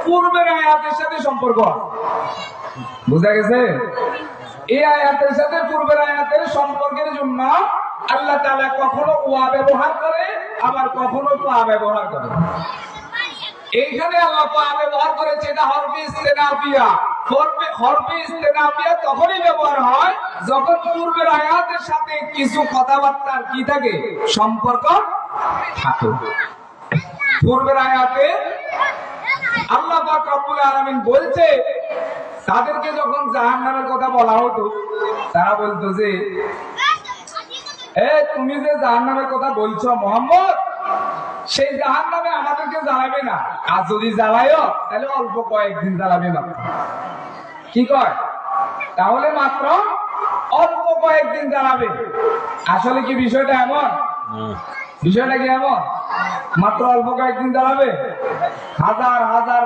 পূর্বের আয়াতের সাথে সম্পর্ক। বুঝা গেছে? এই আয়াতের সাথে পূর্বের আয়াতের সম্পর্কের জন্য আল্লাহ তাআলা কখনো ওয়া ব্যবহার করে, আবার কখনো পা ব্যবহার করে। এইখানে আল্লাহ পা ব্যবহার করেছে, এটা হরফে ইস্তেনাফিয়া। হরফে ইস্তেনাফিয়া তখনই ব্যবহার হয় যখন পূর্বের আয়াতের সাথে কিছু কথাবার্তার কি থাকে, সম্পর্ক থাকে। পূর্বের আয়াতে আল্লাহ পাক রব্বুল আলামিন বলছে, তাদেরকে যখন জাহান্নামের কথা বলা হতো, তারা বলতো যে তুমি যে জাহান্নামের কথা বলছো মুহাম্মদ, সেই জাহান্নামে আমাদেরকে জ্বালাবে না, আর যদি জ্বালায়ও তাহলে অল্প কয়েকদিন জ্বালাবে মাত্র। কি কয়? তাহলে মাত্র অল্প কয়েকদিন জ্বালাবে। আসলে কি বিষয়টা এমন? বিষয়টা কি এমন? মাত্র অল্প কয়েকদিন জ্বালাবে? হাজার হাজার